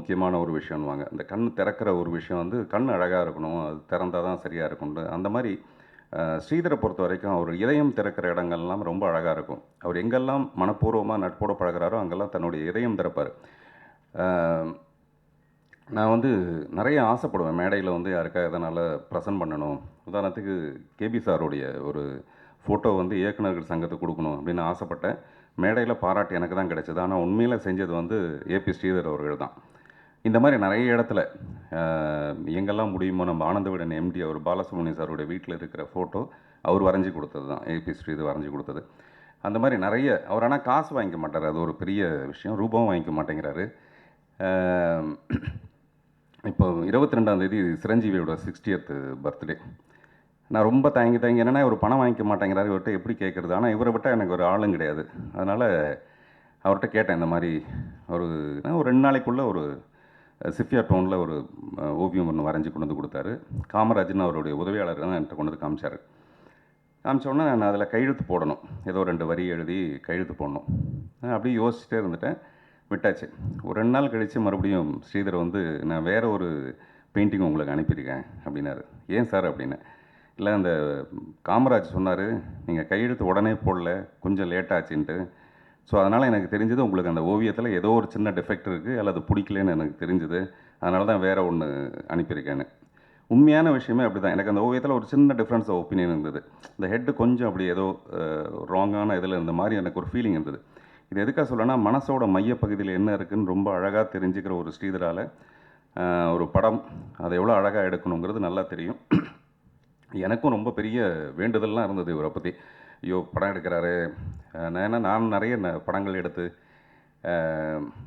முக்கியமான ஒரு விஷயம்னுவாங்க. இந்த கண் திறக்கிற ஒரு விஷயம் வந்து கண் அழகாக இருக்கணும், அது திறந்தா தான் சரியாக இருக்கும்னு. அந்த மாதிரி ஸ்ரீதரை பொறுத்த வரைக்கும் அவர் இதயம் திறக்கிற இடங்கள்லாம் ரொம்ப அழகாக இருக்கும். அவர் எங்கெல்லாம் மனப்பூர்வமாக நட்போடு பழகுறாரோ அங்கெல்லாம் தன்னுடைய இதயம் திறப்பார். நான் வந்து நிறைய ஆசைப்படுவேன் மேடையில் வந்து யாருக்கா எதனால் ப்ரெசென்ட் பண்ணணும். உதாரணத்துக்கு கேபி சாருடைய ஒரு ஃபோட்டோ வந்து இயக்குநர்கள் சங்கத்துக்கு கொடுக்கணும் அப்படின்னு ஆசைப்பட்டேன். மேடையில் பாராட்டு எனக்கு தான் கிடைச்சது. ஆனால் உண்மையில் செஞ்சது வந்து ஏபி ஸ்ரீதர் அவர்கள் தான். இந்த மாதிரி நிறைய இடத்துல எங்கெல்லாம் முடியுமோ நம்ம ஆனந்தவிடன் எம்டி அவர் பாலசுப்ரமணியம் சாருடைய வீட்டில் இருக்கிற ஃபோட்டோ அவர் வரைஞ்சி கொடுத்தது தான். ஏபி ஸ்ரீதர் வரைஞ்சி கொடுத்தது. அந்த மாதிரி நிறைய அவர் ஆனால் காசு வாங்கிக்க மாட்டார், அது ஒரு பெரிய விஷயம். ரூபாவும் வாங்கிக்க மாட்டேங்கிறாரு. இப்போ 22ஆம் தேதி சிரஞ்சீவியோட 60th பர்த்டே. நான் ரொம்ப தயங்கி என்னென்னா இவர் பணம் வாங்கிக்க மாட்டேங்கிறாரு, இவர்கிட்ட எப்படி கேட்குறது. ஆனால் இவரை விட்டால் எனக்கு ஒரு ஆளும் கிடையாது. அதனால் அவர்கிட்ட கேட்டேன் இந்த மாதிரி ஒரு 2 நாளைக்குள்ளே ஒரு சிஃபியா டோனில் ஒரு ஓவியம் ஒன்று வரைஞ்சி கொண்டு வந்து கொடுத்தாரு. காமராஜ்னு அவருடைய உதவியாளர் தான் என்கிட்ட கொண்டு வந்து காமிச்சார். காமிச்சோடனே நான் அதில் கையெழுத்து போடணும், ஏதோ 2 வரி எழுதி கையெழுத்து போடணும். அப்படியே யோசிச்சுட்டே இருந்துட்டேன், விட்டாச்சு. ஒரு 2 நாள் கழித்து மறுபடியும் ஸ்ரீதர் வந்து நான் வேறு ஒரு பெயிண்டிங் உங்களுக்கு அனுப்பியிருக்கேன் அப்படின்னாரு. ஏன் சார் அப்படின்னு. இல்லை அந்த காமராஜ் சொன்னார் நீங்கள் கையெழுத்து உடனே போடல, கொஞ்சம் லேட்டாச்சுன்ட்டு. ஸோ அதனால் எனக்கு தெரிஞ்சது உங்களுக்கு அந்த ஓவியத்தில் ஏதோ ஒரு சின்ன டிஃபெக்ட் இருக்குது, அல்லது பிடிக்கலன்னு எனக்கு தெரிஞ்சுது. அதனால தான் வேறு ஒன்று அனுப்பியிருக்கேன்னு. உண்மையான விஷயமே அப்படி தான். எனக்கு அந்த ஓவியத்தில் ஒரு சின்ன டிஃப்ரென்ஸ் ஆஃப் ஒப்பீனியன் இருந்தது. இந்த ஹெட்டு கொஞ்சம் அப்படி ஏதோ ராங்கான இதில் இருந்த மாதிரி எனக்கு ஒரு ஃபீலிங் இருந்தது. இது எதுக்காக சொல்லனா, மனசோட மையப்பகுதியில் என்ன இருக்குதுன்னு ரொம்ப அழகாக தெரிஞ்சுக்கிற ஒரு ஸ்ரீதரால் ஒரு படம் அதை எவ்வளோ அழகாக எடுக்கணுங்கிறது நல்லா தெரியும். எனக்கும் ரொம்ப பெரிய வேண்டுதல்லாம் இருந்தது இவரை பற்றி. ஐயோ படம் எடுக்கிறாரு. ஏன்னா நான் நிறைய படங்கள் எடுத்து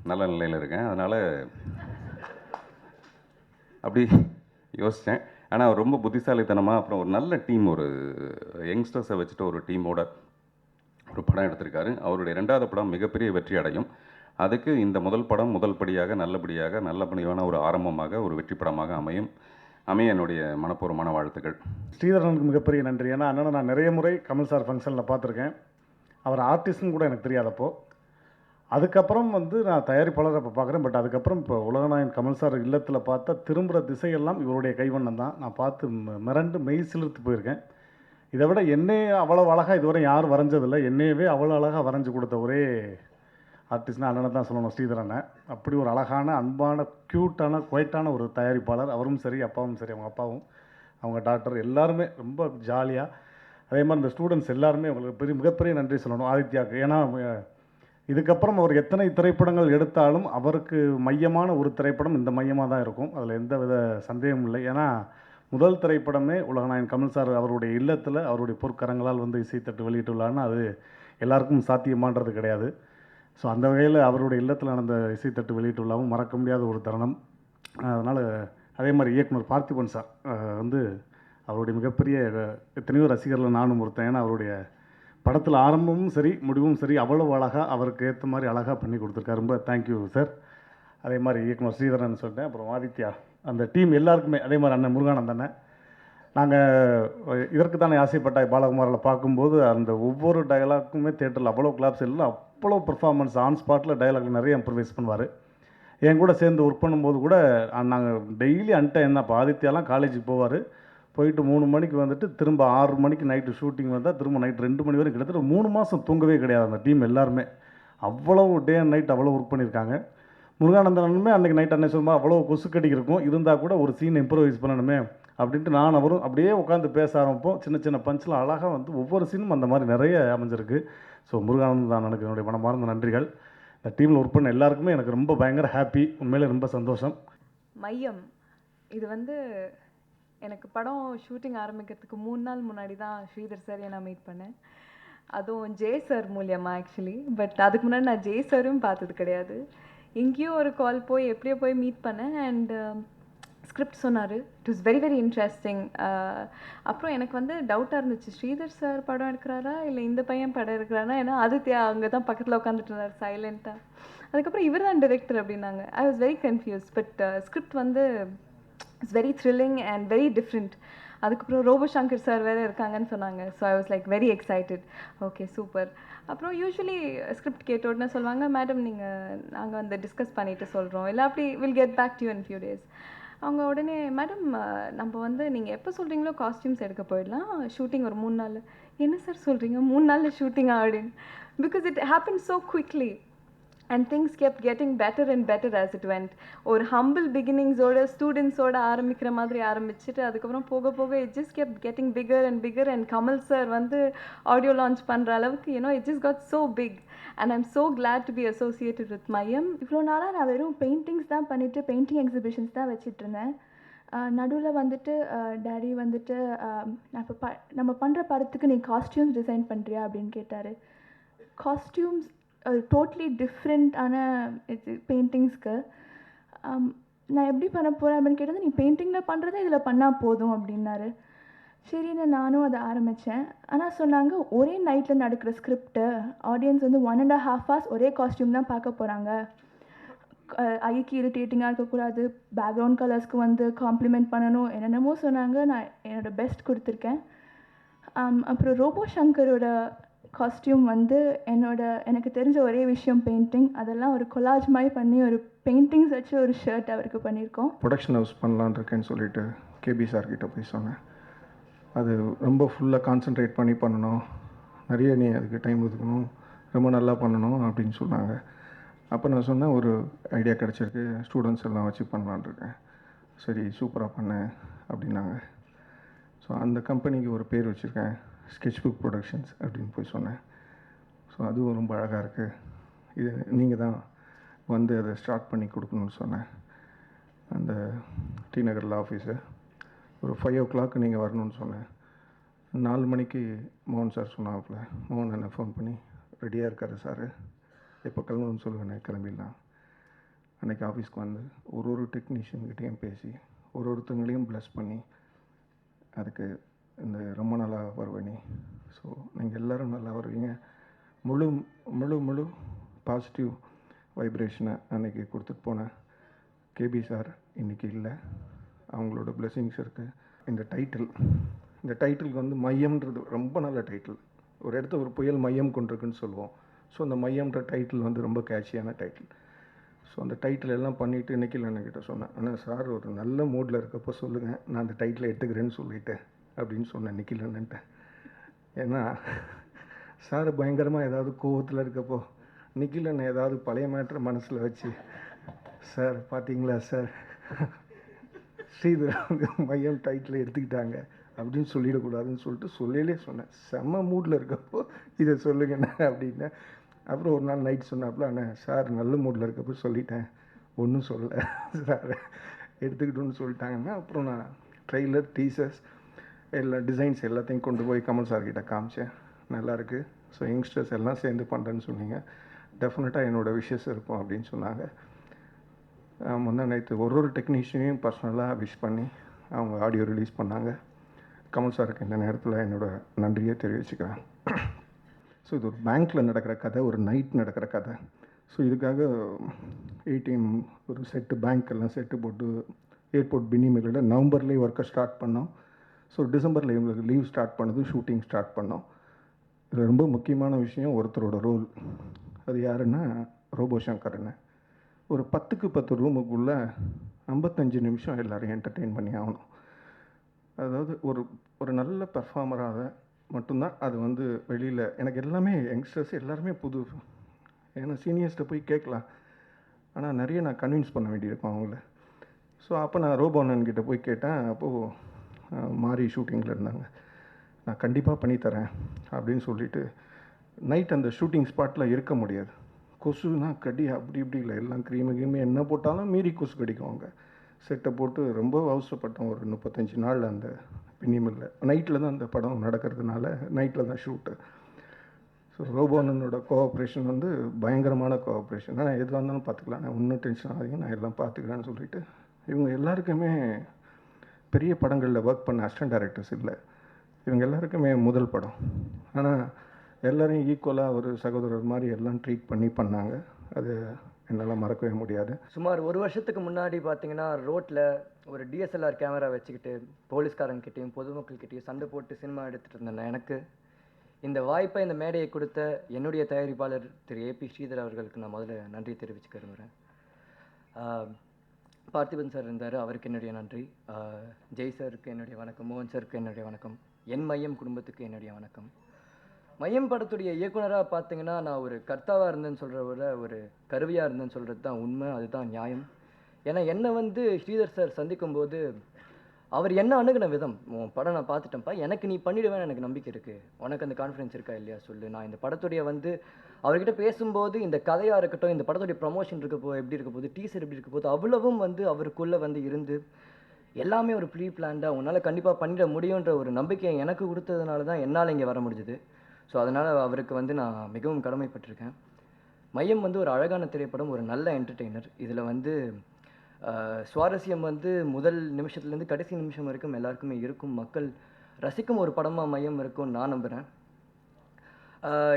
நல்ல நிலையில் இருக்கேன். அதனால் அப்படி யோசித்தேன். ஆனால் அவர் ரொம்ப புத்திசாலித்தனமாக அப்புறம் ஒரு நல்ல டீம், ஒரு யங்ஸ்டர்ஸை வச்சுட்டு ஒரு டீமோட ஒரு படம் எடுத்திருக்காரு. அவருடைய 2வது படம் மிகப்பெரிய வெற்றி அடையும். அதுக்கு இந்த முதல் படம் முதல் படியாக நல்லபடியான ஒரு ஆரம்பமாக ஒரு வெற்றி படமாக அமைய என்னுடைய மனப்பூர்வமான வாழ்த்துக்கள். ஸ்ரீதரனுக்கு மிகப்பெரிய நன்றி. ஏன்னா அண்ணனை நான் நிறைய முறை கமல் சார் ஃபங்க்ஷனில் பார்த்துருக்கேன். அவர் ஆர்டிஸ்ட்னு கூட எனக்கு தெரியாதப்போ. அதுக்கப்புறம் வந்து நான் தயாரிப்பாளர் அப்போ பார்க்குறேன். பட் அதுக்கப்புறம் இப்போ உலகநாயகன் கமல் சார் இல்லத்தில் பார்த்தா திரும்புகிற திசையெல்லாம் இவருடைய கைவண்ணம் தான். நான் பார்த்து மிரண்டு மெய் சிலிர்த்து போயிருக்கேன். இதை விட என்னையே அவ்வளோ அழகாக இதுவரை யாரும் வரைஞ்சதில்லை. என்னையவே அவ்வளோ அழகாக வரைஞ்சி கொடுத்த ஒரே ஆர்டிஸ்ட்னா அண்ணனை தான் சொல்லணும், ஸ்ரீதரனை. அப்படி ஒரு அழகான, அன்பான, க்யூட்டான, குவைட்டான ஒரு தயாரிப்பாளர். அவரும் சரி, அப்பாவும் சரி, அவங்க அப்பாவும் அவங்க டாக்டர் எல்லாருமே ரொம்ப ஜாலியாக. அதே மாதிரி இந்த ஸ்டூடெண்ட்ஸ் எல்லாருமே அவங்களுக்கு மிகப்பெரிய நன்றி சொல்லணும் ஆதித்யாவுக்கு. ஏன்னா இதுக்கப்புறம் அவர் எத்தனை திரைப்படங்கள் எடுத்தாலும் அவருக்கு மையமான ஒரு திரைப்படம் இந்த மையமாக தான் இருக்கும். அதில் எந்த வித சந்தேகமும் இல்லை. ஏன்னா முதல் திரைப்படமே உலகநாயகன் கமல் சார் அவருடைய இல்லத்தில் அவருடைய பொற்கரங்களால் வந்து இசைத்தட்டு வெளியிட்டுள்ளார்னா அது எல்லாருக்கும் சாத்தியமானது கிடையாது. ஸோ அந்த வகையில் அவருடைய இல்லத்தில் நடந்த இசைத்தட்டு வெளியிட்டுள்ளாவும் மறக்க முடியாத ஒரு தருணம். அதனால் அதே மாதிரி இயக்குனர் பார்த்திபன் சார் வந்து அவருடைய மிகப்பெரிய எத்தனையோ ரசிகர்கள் நானும் ஒருத்தன். ஏன்னா அவருடைய படத்தில் ஆரம்பமும் சரி முடிவும் சரி அவ்வளோ அழகாக அவருக்கு ஏற்ற மாதிரி அழகாக பண்ணி கொடுத்துருக்காரு. ரொம்ப தேங்க்யூ சார். அதே மாதிரி இயக்குனர் ஸ்ரீதரன் சொல்லிட்டேன். அப்புறம் ஆதித்யா, அந்த டீம் எல்லாருக்குமே. அதே மாதிரி அண்ணன் முருகானந்தனை நாங்கள் இதற்கு தானே ஆசைப்பட்டாய் பாலகுமாரில் பார்க்கும்போது அந்த ஒவ்வொரு டயலாக்குமே தேட்டரில் அவ்வளோ கிளாப்ஸ், எல்லாம் அவ்வளோ பர்ஃபார்மன்ஸ். ஆன் ஸ்பாட்டில் டயலாக் நிறைய இம்ப்ரவைஸ் பண்ணுவார். என் கூட சேர்ந்து ஒர்க் பண்ணும்போது கூட நாங்கள் டெய்லி என்ன இப்போ ஆதித்யாலாம் காலேஜுக்கு போவார், போயிட்டு 3 மணிக்கு வந்துட்டு திரும்ப 6 மணிக்கு நைட்டு ஷூட்டிங் வந்தால் திரும்ப நைட் 2 மணி வரைக்கும் கிட்டத்தட்ட 3 மாதம் தூங்கவே கிடையாது அந்த டீம் எல்லாருமே. அவ்வளோ டே அண்ட் நைட் அவ்வளோ ஒர்க் பண்ணியிருக்காங்க. முருகானந்தனுமே அன்றைக்கி நைட் அன்னை சொல்லுமா அவ்வளோ கொசுக்கடிக்கு இருக்கும், இருந்தால் கூட ஒரு சீன் இம்ப்ரவைஸ் பண்ணணுமே அப்படின்ட்டு நான் அவரும் அப்படியே உட்காந்து பேச ஆரம்பிப்போம். சின்ன சின்ன பஞ்சில் அழகாக வந்து ஒவ்வொரு சீனும் அந்த மாதிரி நிறைய அமைஞ்சிருக்கு. ஸோ முருகானந்தன் எனக்கு என்னுடைய மனமார்ந்த நன்றிகள். இந்த டீமில் ஒர்க் பண்ண எல்லாருக்குமே எனக்கு ரொம்ப பயங்கர ஹாப்பி. உண்மையிலே ரொம்ப சந்தோஷம். மையம் இது வந்து எனக்கு படம் ஷூட்டிங் ஆரம்பிக்கிறதுக்கு 3 நாள் முன்னாடி தான் ஸ்ரீதர் சார் நான் மீட் பண்ணேன். அதுவும் ஜே சார் மூலியமாக ஆக்சுவலி. பட் அதுக்கு முன்னாடி நான் ஜே சாரும் பார்த்தது கிடையாது. எங்கேயும் ஒரு கால் போய் எப்படியோ போய் மீட் பண்ணேன். அண்ட் ஸ்கிரிப்ட் சொன்னார். It was very very interesting. அப்புறம் எனக்கு வந்து டவுட்டாக இருந்துச்சு, ஸ்ரீதர் சார் படம் எடுக்கிறாரா இல்லை இந்த பையன் படம் எடுக்கிறாரா. ஏன்னா ஆதித்யா அங்கே தான் பக்கத்தில் உட்காந்துட்டு இருந்தார் சைலண்ட்டாக. அதுக்கப்புறம் இவர் தான் டிரெக்டர் அப்படின்னாங்க. I was very confuse. But script வந்து it's very thrilling and very different. அதுக்கப்புறம் ரோபோ சங்கர் சார் வேறு இருக்காங்கன்னு சொன்னாங்க. So I was like very excited. Okay super. அப்புறம் யூஸ்வலி ஸ்கிரிப்ட் கேட்ட உடனே சொல்லுவாங்க, மேடம் நாங்கள் வந்து டிஸ்கஸ் பண்ணிவிட்டு சொல்கிறோம், இல்லை அப்படி will get back to you in few days. அவங்க உடனே மேடம் நம்ம வந்து நீங்கள் எப்போ சொல்கிறீங்களோ காஸ்டியூம்ஸ் எடுக்க போயிடலாம், ஷூட்டிங் ஒரு 3 நாள். என்ன சார் சொல்கிறீங்க 3 நாளில் ஷூட்டிங்கா அப்படின்னு. Because it happen so quickly and things kept getting better and better as it went. ஒரு humble beginnings ஓட ஸ்டூடெண்ட்ஸோட ஆரம்பிக்கிற மாதிரி ஆரம்பிச்சுட்டு அதுக்கப்புறம் போக போக it just kept getting bigger and bigger, and Kamal sir வந்து ஆடியோ லான்ச் பண்ணுற அளவுக்கு it just got so big, and I'm so glad to be associated with mayam. இவ்வளோ நாளாக நான் வெறும் பெயிண்டிங்ஸ் தான் பண்ணிவிட்டு பெயிண்டிங் எக்ஸிபிஷன்ஸ் தான் வச்சிட்ருந்தேன். நடுவில் வந்துட்டு டேடி வந்துட்டு நான் இப்போ நம்ம பண்ணுற படத்துக்கு நீ காஸ்டியூம்ஸ் டிசைன் பண்ணுறியா அப்படின்னு கேட்டார். காஸ்டியூம்ஸ் டோட்லி டிஃப்ரெண்ட்டான இது பெயிண்டிங்ஸ்க்கு. நான் எப்படி பண்ண போகிறேன் அப்படின்னு கேட்டது, நீ பெயிண்டிங்கில் பண்ணுறதை இதில் பண்ணால் போதும் அப்படின்னாரு. சரின்னு நானும் அதை ஆரம்பித்தேன். ஆனால் சொன்னாங்க ஒரே நைட்டில் நடக்கிற ஸ்கிரிப்டை ஆடியன்ஸ் வந்து 1.5 hours ஒரே காஸ்டியூம் தான் பார்க்க போகிறாங்க, ஐக்கு இரிட்டேட்டிங்காக இருக்கக்கூடாது, பேக்ரவுண்ட் கலர்ஸ்க்கு வந்து காம்ப்ளிமெண்ட் பண்ணணும், என்னென்னமோ சொன்னாங்க. நான் என்னோடய பெஸ்ட் கொடுத்துருக்கேன். அப்புறம் ரோபோ சங்கரோட காஸ்டியூம் வந்து எனக்கு தெரிஞ்ச ஒரே விஷயம் பெயிண்டிங். அதெல்லாம் ஒரு கொலாஜ் மாதிரி பண்ணி ஒரு பெயிண்டிங்ஸ் வச்சு ஒரு ஷர்ட் அவருக்கு பண்ணியிருக்கோம். ப்ரொடக்ஷன் ஹவுஸ் பண்ணலான் இருக்கேன்னு சொல்லிட்டு கேபி சார்கிட்ட போய் சொன்னேன். அது ரொம்ப ஃபுல்லாக கான்சென்ட்ரேட் பண்ணி பண்ணணும், நிறைய நீ அதுக்கு டைம் ஒதுக்கணும், ரொம்ப நல்லா பண்ணணும் அப்படின்னு சொன்னாங்க. அப்போ நான் சொன்னேன் ஒரு ஐடியா கிடச்சிருக்கு, ஸ்டூடெண்ட்ஸ் எல்லாம் வச்சு பண்ணலான் இருக்கேன். சரி சூப்பராக பண்ணேன் அப்படின்னாங்க. ஸோ அந்த கம்பெனிக்கு ஒரு பேர் வச்சுருக்கேன், ஸ்கெட்ச் புக் ப்ரொடக்ஷன்ஸ் அப்படின்னு போய் சொன்னேன். ஸோ அதுவும் ரொம்ப அழகாக இருக்குது, இது நீங்கள் தான் வந்து அதை ஸ்டார்ட் பண்ணி கொடுக்கணும்னு சொன்னேன். அந்த டி நகரில் ஆஃபீஸு ஒரு 5 o'clock நீங்கள் வரணும்னு சொன்னேன். 4 மணிக்கு மோகன் சார் சொன்னாப்புல, மோகன் என்னை ஃபோன் பண்ணி ரெடியாக இருக்காரு சார், எப்போ கிளம்பணும்னு சொல்லுவேன், கிளம்பிடலாம். அன்றைக்கி ஆஃபீஸ்க்கு வந்து ஒரு டெக்னீஷியன்கிட்டையும் பேசி ஒருத்தங்களையும் ப்ளஸ் பண்ணி அதுக்கு இந்த ரொம்ப நல்லா வருவேனே, ஸோ நீங்கள் எல்லோரும் நல்லா வருவீங்க, முழு முழு முழு பாசிட்டிவ் வைப்ரேஷனை அன்றைக்கி கொடுத்துட்டு போனேன். கேபி சார் இன்றைக்கி இல்லை, அவங்களோட பிளெஸிங்ஸ் இருக்குது. இந்த டைட்டிலுக்கு வந்து மையம்ன்றது ரொம்ப நல்ல டைட்டில். ஒரு இடத்த ஒரு புயல் மையம் கொண்டிருக்குன்னு சொல்லுவோம். ஸோ அந்த மையம்ன்ற டைட்டில் வந்து ரொம்ப கேட்சியான டைட்டில். ஸோ அந்த டைட்டில் எல்லாம் பண்ணிவிட்டு நிக்கில் அண்ணன்கிட்ட சொன்னேன், ஆனால் சார் ஒரு நல்ல மூடில் இருக்கப்போ சொல்லுங்கள், நான் அந்த டைட்டிலை எடுத்துக்கிறேன்னு சொல்லிவிட்டேன் அப்படின்னு சொன்னேன் நிக்கில் அண்ணன்ட்ட. ஏன்னா சார் பயங்கரமாக ஏதாவது கோவத்தில் இருக்கப்போ நிக்கில் அண்ணன் ஏதாவது பழைய மேட்ரு மனசில் வச்சு, சார் பார்த்தீங்களா சார் ஸ்ரீதர் வந்து மையம் டைட்டில் எடுத்துக்கிட்டாங்க அப்படின்னு சொல்லிடக்கூடாதுன்னு சொல்லிட்டு சொல்லலே சொன்னேன். செம்ம மூடில் இருக்கப்போ இதை சொல்லுங்கண்ணே அப்படின்னு. அப்புறம் ஒரு நாள் நைட் சொன்னாப்புல, அண்ணே சார் நல்ல மூடில் இருக்கப்போ சொல்லிட்டேன், ஒன்றும் சொல்லலை சார் எடுத்துக்கிட்டோன்னு சொல்லிட்டாங்கன்னா. அப்புறம் நான் ட்ரெய்லர் டீசர்ஸ் எல்லா டிசைன்ஸ் எல்லாத்தையும் கொண்டு போய் கமல் சார்கிட்ட காமிச்சேன், நல்லாயிருக்கு, ஸோ யங்ஸ்டர்ஸ் எல்லாம் சேர்ந்து பண்ணுறேன்னு சொன்னீங்க, டெஃபினட்டாக என்னோடய விஷஸ் இருக்கும் அப்படின்னு சொன்னாங்க. முந்தா நேற்று ஒரு டெக்னீஷியனையும் பர்சனலாக விஷ் பண்ணி அவங்க ஆடியோ ரிலீஸ் பண்ணாங்க. கமல் சாருக்கு இந்த நேரத்தில் என்னோடய நன்றியை தெரிவிச்சுக்கிறேன். ஸோ இது ஒரு பேங்க்கில் நடக்கிற கதை, ஒரு நைட் நடக்கிற கதை. ஸோ இதுக்காக ஏடிஎம் ஒரு செட்டு பேங்க் எல்லாம் செட்டு போட்டு ஏர்போர்ட் பின்னிமேலில் நவம்பர்லேயே ஒர்க்கை ஸ்டார்ட் பண்ணோம். ஸோ டிசம்பரில் இவங்களுக்கு லீவ் ஸ்டார்ட் பண்ணது, ஷூட்டிங் ஸ்டார்ட் பண்ணோம். இதில் ரொம்ப முக்கியமான விஷயம் ஒருத்தரோட ரோல். அது யாருன்னா ரோபோ சங்கர்னு. ஒரு 10க்கு 10 ரூமுக்குள்ளே 55 நிமிஷம் எல்லோரும் என்டர்டெயின் பண்ணி ஆகணும். அதாவது ஒரு நல்ல பெர்ஃபார்மராக மட்டும்தான் அது வந்து வெளியில். எனக்கு எல்லாமே யங்ஸ்டர்ஸ் எல்லாருமே புது, ஏன்னா சீனியர்ஸ்கிட்ட போய் கேட்கலாம், ஆனால் நிறைய நான் கன்வின்ஸ் பண்ண வேண்டியிருக்கும் அவங்கள. ஸோ அப்போ நான் ரோபோனன்கிட்ட போய் கேட்டேன். அப்போது மாறி ஷூட்டிங்கில் இருந்தாங்க. நான் கண்டிப்பாக பண்ணித்தரேன் அப்படின்னு சொல்லிவிட்டு நைட் அந்த ஷூட்டிங் ஸ்பாட்டில் இருக்க முடியாது, கொசுனா கடி அப்படி இப்படி இல்லை, எல்லாம் க்ரீமு என்ன போட்டாலும் மீறி கொசு கடிக்கும். அவங்க செட்டை போட்டு ரொம்ப அவசரப்பட்டோம். ஒரு 35 நாள் அந்த பின்னிமில்ல நைட்டில் தான் அந்த படம் நடக்கிறதுனால நைட்டில் தான் ஷூட்டு. ஸோ ரோபோனனோட கோஆப்ரேஷன் வந்து பயங்கரமான கோஆப்ரேஷன். நான் எதுவாக இருந்தாலும் பார்த்துக்கலாம், நான் ஒன்றும் டென்ஷன் ஆகாதீங்க, நான் எல்லாம் பார்த்துக்கிறேன்னு சொல்லிவிட்டு. இவங்க எல்லாருக்குமே பெரிய படங்களில் ஒர்க் பண்ண அசிஸ்டன்ட் டைரக்டர்ஸ் இல்லை, இவங்க எல்லாருக்குமே முதல் படம். ஆனால் எல்லோரையும் ஈக்குவலாக ஒரு சகோதரர் மாதிரி எல்லாம் ட்ரீட் பண்ணாங்க. அது என்னால் மறக்கவே முடியாது. சுமார் 1 வருஷத்துக்கு முன்னாடி பார்த்தீங்கன்னா ரோட்டில் ஒரு டிஎஸ்எல்ஆர் கேமரா வச்சுக்கிட்டு போலீஸ்காரங்கிட்டையும் பொதுமக்கள்கிட்டையும் சண்டை போட்டு சினிமா எடுத்துகிட்டு இருந்தேன். எனக்கு இந்த வாய்ப்பை, இந்த மேடையை கொடுத்த என்னுடைய தயாரிப்பாளர் திரு ஏபி ஸ்ரீதர் அவர்களுக்கு நான் முதல்ல நன்றி தெரிவிச்சுக்க விரும்புகிறேன். பார்த்திபன் சார் இருந்தார், அவருக்கு என்னுடைய நன்றி. ஜெய் சாருக்கு என்னுடைய வணக்கம், மோகன் சாருக்கு என்னுடைய வணக்கம், என் மையம் குடும்பத்துக்கு என்னுடைய வணக்கம். மையம் படத்துடைய இயக்குனராக பார்த்தீங்கன்னா நான் ஒரு கர்த்தாவாக இருந்தேன்னு சொல்கிறத விட ஒரு கருவியாக இருந்தேன்னு சொல்கிறது தான் உண்மை, அதுதான் நியாயம். ஏன்னா என்னை வந்து ஸ்ரீதர் சார் சந்திக்கும்போது அவர் என்ன அணுகின விதம், உன் படம் நான் பார்த்துட்டேன்ப்பா, எனக்கு நீ பண்ணிடுவேன்னு எனக்கு நம்பிக்கை இருக்குது, உனக்கு அந்த கான்ஃபிடன்ஸ் இருக்கா இல்லையா சொல்லு. நான் இந்த படத்துடைய வந்து அவர்கிட்ட பேசும்போது இந்த கதையாக இருக்கட்டும், இந்த படத்துடைய ப்ரமோஷன் எப்படி இருக்க போகுது, டீசர் எப்படி இருக்க போகுது, அவ்வளவும் வந்து அவருக்குள்ளே வந்து இருந்து எல்லாமே ஒரு ப்ரீ பிளான்டாக உன்னால் கண்டிப்பாக பண்ணிட முடியுன்ற ஒரு நம்பிக்கையை எனக்கு கொடுத்ததுனால தான் என்னால் இங்கே வர முடிஞ்சுது. ஸோ அதனால் அவருக்கு வந்து நான் மிகவும் கடமைப்பட்டிருக்கேன். மையம் வந்து ஒரு அழகான திரைப்படம், ஒரு நல்ல என்டர்டெய்னர். இதில் வந்து சுவாரஸ்யம் வந்து முதல் நிமிஷத்துலேருந்து கடைசி நிமிஷம் வரைக்கும் எல்லாருக்குமே இருக்கும். மக்கள் ரசிக்கும் ஒரு படமாக மையம் இருக்கும்னு நான் நம்புகிறேன்.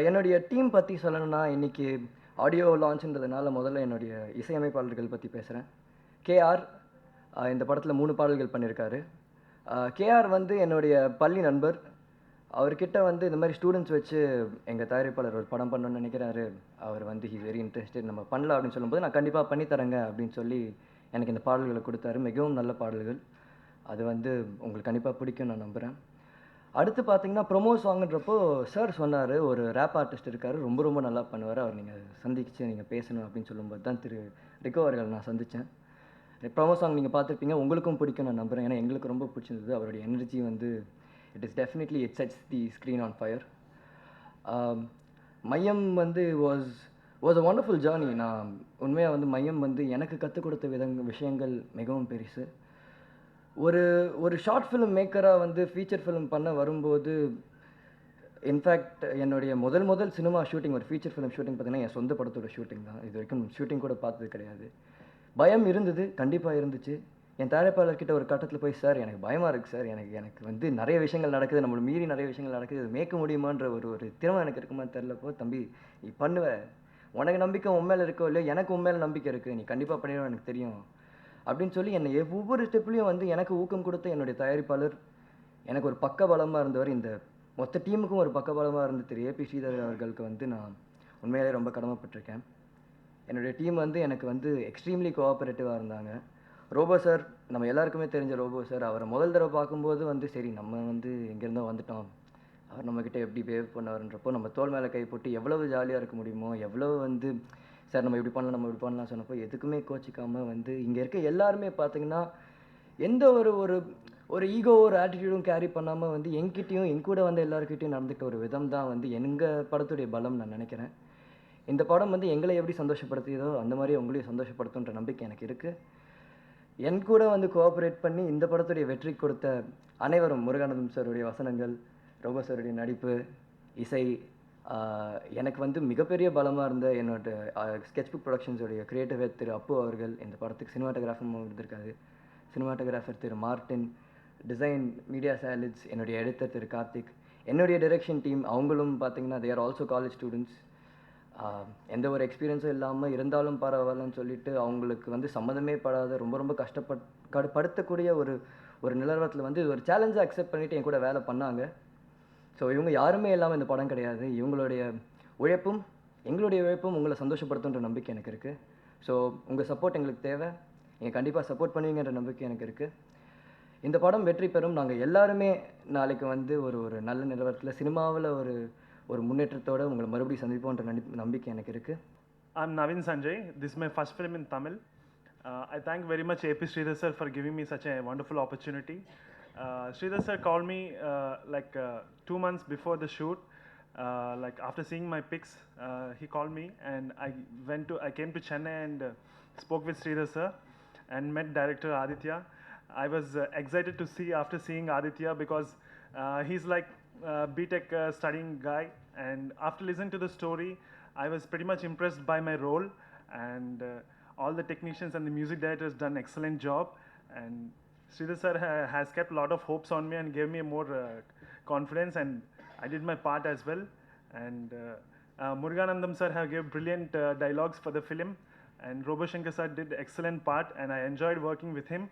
என்னுடைய டீம் பற்றி சொல்லணும்னா, இன்றைக்கி ஆடியோ லான்ச்சுன்றதுனால முதல்ல என்னுடைய இசையமைப்பாளர்கள் பற்றி பேசுகிறேன். கேஆர் இந்த படத்தில் 3 பாடல்கள் பண்ணியிருக்காரு. கேஆர் வந்து என்னுடைய பள்ளி நண்பர். அவர்கிட்ட வந்து இந்த மாதிரி ஸ்டூடெண்ட்ஸ் வச்சு எங்கள் தயாரிப்பாளர் ஒரு படம் பண்ணணும்னு நினைக்கிறாரு, அவர் வந்து ஹீஸ் வெரி இன்ட்ரெஸ்டட், நம்ம பண்ணலாம் அப்படின்னு சொல்லும்போது நான் கண்டிப்பாக பண்ணித்தரேங்க அப்படின்னு சொல்லி எனக்கு இந்த பாடல்களை கொடுத்தாரு. மிகவும் நல்ல பாடல்கள், அது வந்து உங்களுக்கு கண்டிப்பாக பிடிக்கும் நான் நம்புகிறேன். அடுத்து பார்த்தீங்கன்னா ப்ரொமோ சாங்குன்றப்போ சார் சொன்னார், ஒரு ரேப் ஆர்டிஸ்ட் இருக்கார், ரொம்ப ரொம்ப நல்லா பண்ணுவார், அவர் நீங்கள் சந்திச்சு நீங்கள் பேசணும் அப்படின்னு சொல்லும்போது தான் திரு ரிக்கோ அவர்கள் நான் சந்தித்தேன். ப்ரொமோ சாங் நீங்கள் பார்த்துருப்பீங்க, உங்களுக்கும் பிடிக்கும் நான் நம்புகிறேன். ஏன்னா எங்களுக்கு ரொம்ப பிடிச்சிருந்தது. அவருடைய எனர்ஜி வந்து it is definitely, it sets the screen on fire. மையம் வந்து was a wonderful journey. நான் உண்மையாக வந்து மையம் வந்து எனக்கு கற்றுக் கொடுத்த விஷயங்கள் மிகவும் பெருசு. ஒரு ஷார்ட் ஃபிலிம் மேக்கராக வந்து ஃபீச்சர் ஃபிலிம் பண்ண வரும்போது, இன்ஃபேக்ட் என்னுடைய முதல் சினிமா ஷூட்டிங், ஒரு ஃபீச்சர் ஃபிலிம் ஷூட்டிங் பார்த்தீங்கன்னா என் சொந்த படத்தோட ஷூட்டிங் தான். இது வரைக்கும் ஷூட்டிங் கூட பார்த்தது கிடையாது. பயம் இருந்தது, கண்டிப்பாக இருந்துச்சு. என் தயாரிப்பாளர்கிட்ட ஒரு கட்டத்தில் போய், சார் எனக்கு பயமாக இருக்குது சார், எனக்கு வந்து நிறைய விஷயங்கள் நடக்குது, நம்மளை மீறி நிறைய விஷயங்கள் நடக்குது, இது மேய்க்க முடியுமான்ற ஒரு திறமை எனக்கு இருக்குமான்னு தெரிலப்போ, தம்பி நீ பண்ணுவ, உனக்கு நம்பிக்கை உண்மையில இருக்கோ இல்லையோ, எனக்கு உண்மையில நம்பிக்கை இருக்குது, நீ கண்டிப்பாக பண்ணிடுவோம் எனக்கு தெரியும் அப்படின்னு சொல்லி என்னை ஒவ்வொரு ஸ்டெப்லேயும் வந்து எனக்கு ஊக்கம் கொடுத்த என்னுடைய தயாரிப்பாளர், எனக்கு ஒரு பக்கபலமாக இருந்தவர், இந்த மொத்த டீமுக்கும் ஒரு பக்கபலமாக இருந்த திரு ஏபி ஸ்ரீதர் அவர்களுக்கு வந்து நான் உண்மையிலே ரொம்ப கடமைப்பட்டிருக்கேன். என்னுடைய டீம் வந்து எனக்கு வந்து எக்ஸ்ட்ரீம்லி கோஆப்ரேட்டிவாக இருந்தாங்க. ரோபோ சார், நம்ம எல்லாருக்குமே தெரிஞ்ச ரோபோ சார், அவரை முதல் தடவை பார்க்கும்போது வந்து சரி நம்ம வந்து எங்கேருந்தோ வந்துட்டோம், அவர் நம்மக்கிட்ட எப்படி பிஹேவ் பண்ணாருன்றப்போ நம்ம தோல் மேலே கை போட்டு எவ்வளவு ஜாலியாக இருக்க முடியுமோ, எவ்வளோ வந்து சார் நம்ம இப்படி பண்ணலாம் சொன்னப்போ எதுக்குமே கோச்சிக்காமல் வந்து இங்கே இருக்க எல்லாருமே பார்த்தீங்கன்னா எந்த ஒரு ஈகோ, ஒரு ஆட்டிடியூடும் கேரி பண்ணாமல் வந்து என்கிட்டையும் என் கூட வந்த எல்லாருக்கிட்டையும் நடந்துக்கிட்ட ஒரு விதம் தான் வந்து எங்கள் படத்துடைய பலம் நான் நினைக்கிறேன். இந்த படம் வந்து எங்களை எப்படி சந்தோஷப்படுத்தியதோ அந்த மாதிரி உங்களையும் சந்தோஷப்படுத்துன்ற நம்பிக்கை எனக்கு இருக்குது. என் கூட வந்து கோஆப்ரேட் பண்ணி இந்த படத்துடைய வெற்றி கொடுத்த அனைவரும், முருகானந்தம் சாருடைய வசனங்கள், ரோபோ சாருடைய நடிப்பு, இசை, எனக்கு வந்து மிகப்பெரிய பலமாக இருந்த என்னோட ஸ்கெட்ச் புக் ப்ரொடக்ஷன்ஸோடைய கிரியேட்டிவ் ஹெட் திரு அப்பு அவர்கள், இந்த படத்துக்கு சினிமாட்டோகிராஃபர் இருந்திருக்காரு, சினிமாட்டோகிராஃபர் திரு மார்டின், டிசைன் மீடியா சாலிட்ஸ் என்னுடைய எடிட்டர் திரு கார்த்திக், என்னுடைய டைரக்ஷன் டீம், அவங்களும் பார்த்தீங்கன்னா they are also college students. எந்த ஒரு எக்ஸ்பீரியன்ஸும் இல்லாமல் இருந்தாலும் பரவாயில்லன்னு சொல்லிட்டு அவங்களுக்கு வந்து சம்மந்தமே படாத ரொம்ப படுத்தக்கூடிய ஒரு நிலவரத்தில் வந்து ஒரு சேலஞ்சாக அக்செப்ட் பண்ணிவிட்டு என் கூட வேலை பண்ணாங்க. ஸோ இவங்க யாருமே இல்லாமல் இந்த படம் கிடையாது. இவங்களுடைய உழைப்பும் எங்களுடைய உழைப்பும் உங்களை சந்தோஷப்படுத்துன்ற நம்பிக்கை எனக்கு இருக்குது. ஸோ உங்கள் சப்போர்ட் எங்களுக்கு தேவை, நீங்கள் கண்டிப்பாக சப்போர்ட் பண்ணுவீங்கன்ற நம்பிக்கை எனக்கு இருக்குது. இந்த படம் வெற்றி பெறும். நாங்கள் எல்லாருமே நாளைக்கு வந்து ஒரு நல்ல நிலவரத்தில் சினிமாவில் ஒரு முன்னேற்றத்தோடு உங்களை மறுபடியும் சந்திப்போன்ற நம்பிக்கை எனக்கு இருக்குது. I'm Navin Sanjay. This is my first film in Tamil. I thank very much AP Sridhar sir for giving me such a wonderful opportunity. Sridhar sir called me 2 months before the shoot. After seeing my pics, he called me and I came to Chennai and spoke with Sridhar sir and met director Aditya. I was excited to see after seeing Aditya because he's like B.Tech studying guy, and after listening to the story I was pretty much impressed by my role, and all the technicians and the music directors done excellent job, and Sridhar sir has kept a lot of hopes on me and gave me more confidence, and I did my part as well. And Muruganandam sir have gave brilliant dialogues for the film, and Robo Shankar sir did excellent part and I enjoyed working with him.